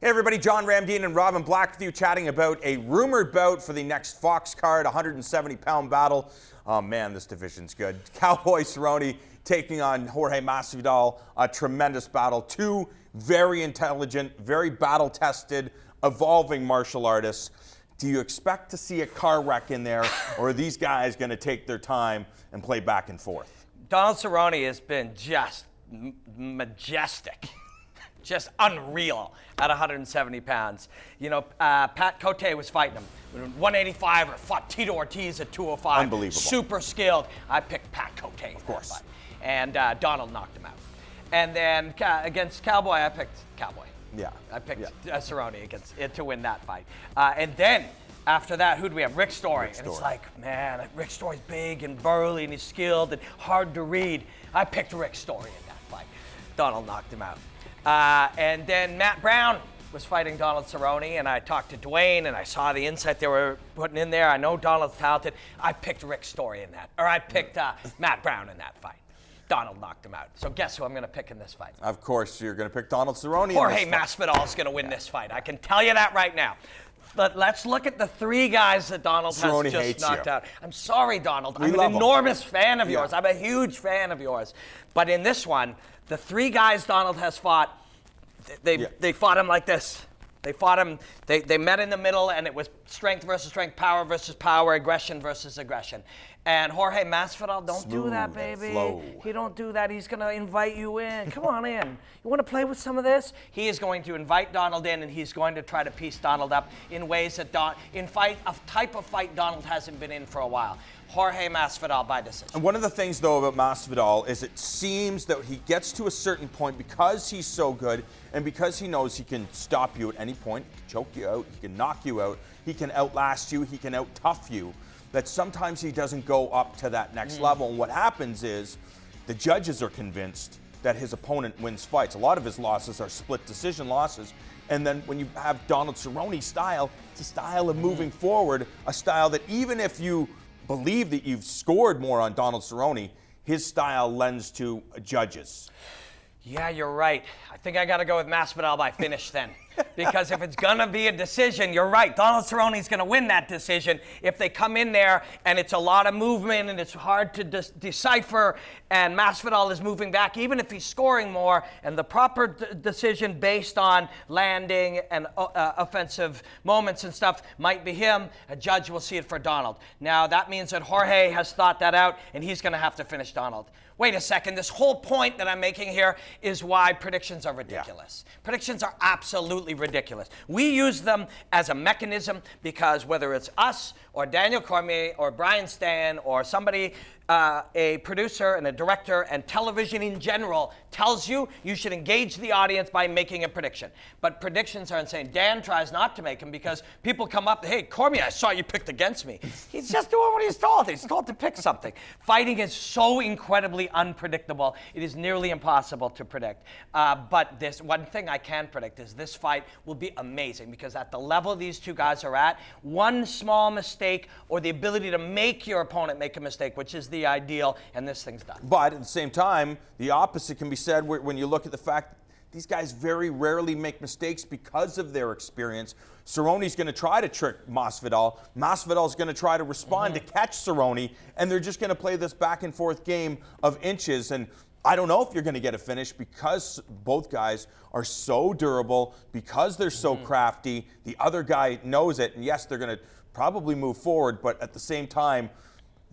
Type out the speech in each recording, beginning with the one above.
Hey everybody, John Ramdeen and Robin Black with you chatting about a rumored bout for the next Fox card, 170-pound battle. Oh man, this division's good. Cowboy Cerrone taking on Jorge Masvidal, a tremendous battle. Two very intelligent, very battle-tested, evolving martial artists. Do you expect to see a car wreck in there, or are these guys going to take their time and play back and forth? Donald Cerrone has been just majestic. Just unreal at 170 pounds. You know, Pat Cote was fighting him. 185 or fought Tito Ortiz at 205. Unbelievable. Super skilled. I picked Pat Cote. Of course. And Donald knocked him out. And then against Cowboy, I picked Cowboy. Yeah. I picked Cerrone to win that fight. And then after that, who do we have? Rick Story. And it's like, man, Rick Story's big and burly and he's skilled and hard to read. I picked Rick Story in that fight. Donald knocked him out. And then Matt Brown was fighting Donald Cerrone, and I talked to Dwayne, and I saw the insight they were putting in there. I know Donald's talented. I picked Rick Story in that, or I picked Matt Brown in that fight. Donald knocked him out. So guess who I'm going to pick in this fight? Of course, you're going to pick Donald Cerrone. Jorge Masvidal is going to win this fight. I can tell you that right now. But let's look at the three guys that Donald has just knocked out. I'm sorry, Donald. I'm an enormous fan of yours. I'm a huge fan of yours. But in this one, the three guys Donald has fought, they fought him like this. They fought him, they met in the middle, and it was strength versus strength, power versus power, aggression versus aggression. And Jorge Masvidal, don't do that, baby. He don't do that. He's going to invite you in. Come on in. You want to play with some of this? He is going to invite Donald in, and he's going to try to piece Donald up in ways that a type of fight Donald hasn't been in for a while. Jorge Masvidal by decision. And one of the things, though, about Masvidal is it seems that he gets to a certain point because he's so good and because he knows he can stop you at any point, he can choke you out, he can knock you out, he can outlast you, he can out-tough you, that sometimes he doesn't go up to that next level. And what happens is the judges are convinced that his opponent wins fights. A lot of his losses are split decision losses. And then when you have Donald Cerrone's style, it's a style of moving forward, a style that even if you believe that you've scored more on Donald Cerrone, his style lends to judges. Yeah, you're right. I think I got to go with Masvidal by finish then. Because if it's going to be a decision, you're right. Donald Cerrone's going to win that decision. If they come in there and it's a lot of movement and it's hard to decipher and Masvidal is moving back, even if he's scoring more, and the proper decision based on landing and offensive moments and stuff might be him, a judge will see it for Donald. Now, that means that Jorge has thought that out and he's going to have to finish Donald. Wait a second, this whole point that I'm making here is why predictions are ridiculous. Yeah. Predictions are absolutely ridiculous. We use them as a mechanism because whether it's us or Daniel Cormier or Brian Stan or somebody, a producer and a director and television in general tells you you should engage the audience by making a prediction. But predictions are insane. Dan tries not to make them because people come up, hey, Cormier, I saw you picked against me. He's just doing what he's told. He's told to pick something. Fighting is so incredibly unpredictable. It is nearly impossible to predict. But this one thing I can predict is this fight will be amazing because at the level these two guys are at, one small mistake or the ability to make your opponent make a mistake, which is the ideal, and this thing's done. But at the same time, the opposite can be said when you look at the fact these guys very rarely make mistakes because of their experience. Cerrone's going to try to trick Masvidal. Masvidal's going to try to respond to catch Cerrone, and they're just going to play this back and forth game of inches. And I don't know if you're going to get a finish because both guys are so durable, because they're so crafty. The other guy knows it, and yes, they're going to probably move forward, but at the same time,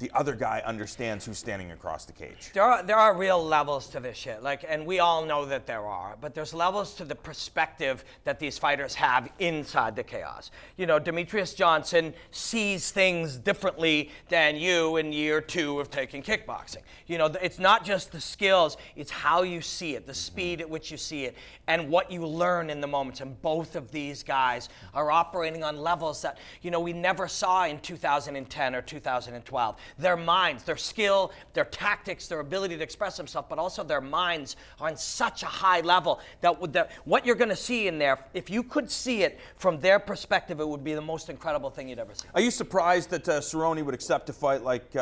the other guy understands who's standing across the cage. There are real levels to this shit, and we all know that there are, but there's levels to the perspective that these fighters have inside the chaos. You know, Demetrius Johnson sees things differently than you in year 2 of taking kickboxing. You know, it's not just the skills, it's how you see it, the speed at which you see it, and what you learn in the moments. And both of these guys are operating on levels that, you know, we never saw in 2010 or 2012. Their minds, their skill, their tactics, their ability to express themselves, but also their minds are on such a high level that what you're going to see in there, if you could see it from their perspective, it would be the most incredible thing you'd ever see. Are you surprised that Cerrone would accept a fight like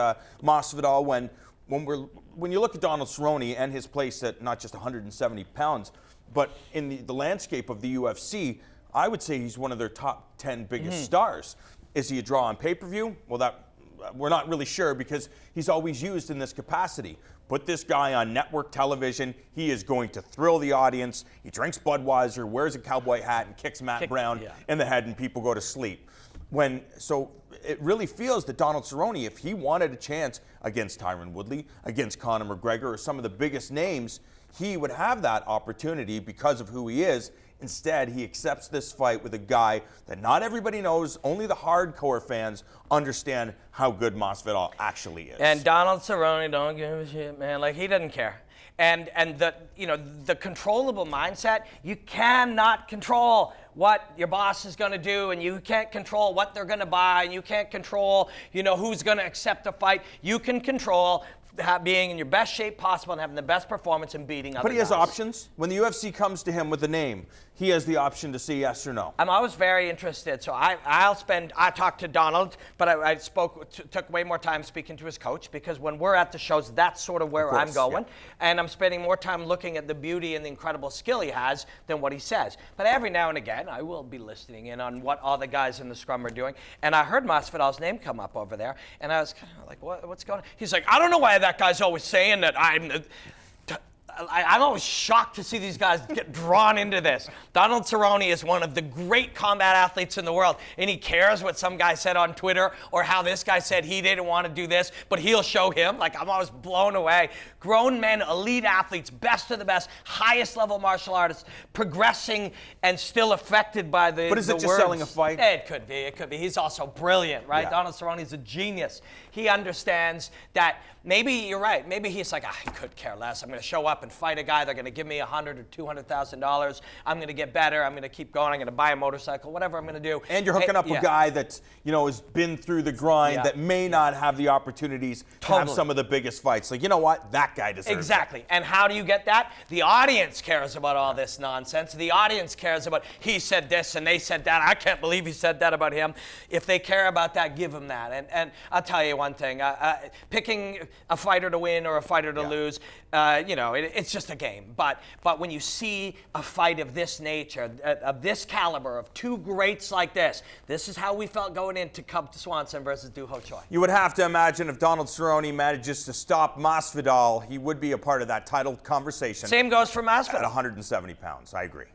Masvidal when you look at Donald Cerrone and his place at not just 170 pounds, but in the landscape of the UFC, I would say he's one of their top 10 biggest stars. Is he a draw on pay-per-view? Well, we're not really sure because he's always used in this capacity. Put this guy on network television, he is going to thrill the audience. He drinks Budweiser, wears a cowboy hat, and kicks Matt Brown in the head, and people go to sleep. So it really feels that Donald Cerrone, if he wanted a chance against Tyron Woodley, against Conor McGregor, or some of the biggest names, he would have that opportunity because of who he is. Instead, he accepts this fight with a guy that not everybody knows. Only the hardcore fans understand how good Masvidal actually is. And Donald Cerrone don't give a shit, man. Like, he doesn't care. And the controllable mindset, you cannot control what your boss is going to do, and you can't control what they're going to buy, and you can't control, who's going to accept a fight. You can control being in your best shape possible and having the best performance and beating other guys. But he has options. When the UFC comes to him with a name, he has the option to say yes or no. I'm always very interested. So I talked to Donald, but I took way more time speaking to his coach, because when we're at the shows, that's sort of where I'm going. Yeah. And I'm spending more time looking at the beauty and the incredible skill he has than what he says. But every now and again, I will be listening in on what all the guys in the scrum are doing. And I heard Masvidal's name come up over there, and I was kind of like, what's going on? He's like, I don't know why that guy's always saying that I'm always shocked to see these guys get drawn into this. Donald Cerrone is one of the great combat athletes in the world, and he cares what some guy said on Twitter or how this guy said he didn't want to do this, but he'll show him. Like, I'm always blown away. Grown men, elite athletes, best of the best, highest level martial artists, progressing and still affected by the But is it just words. selling a fight? It could be. It could be. He's also brilliant, right? Yeah. Donald Cerrone is a genius. He understands that maybe you're right. Maybe he's like, I could care less. I'm going to show up and fight a guy. They're going to give me $100,000 or $200,000. I'm going to get better. I'm going to keep going. I'm going to buy a motorcycle. Whatever I'm going to do. And you're hooking up a guy that has been through the grind, that may not have the opportunities to have some of the biggest fights. Like, you know what? That guy deserves Exactly. And how do you get that? The audience cares about all this nonsense. The audience cares about he said this and they said that. I can't believe he said that about him. If they care about that, give them that. And I'll tell you one thing. Picking a fighter to win or a fighter to lose, it's just a game. But when you see a fight of this nature, of this caliber, of two greats like this is how we felt going into Cub Swanson versus Doo Ho Choi. You would have to imagine if Donald Cerrone manages to stop Masvidal, he would be a part of that title conversation. Same goes for Masvidal. At 170 pounds, I agree.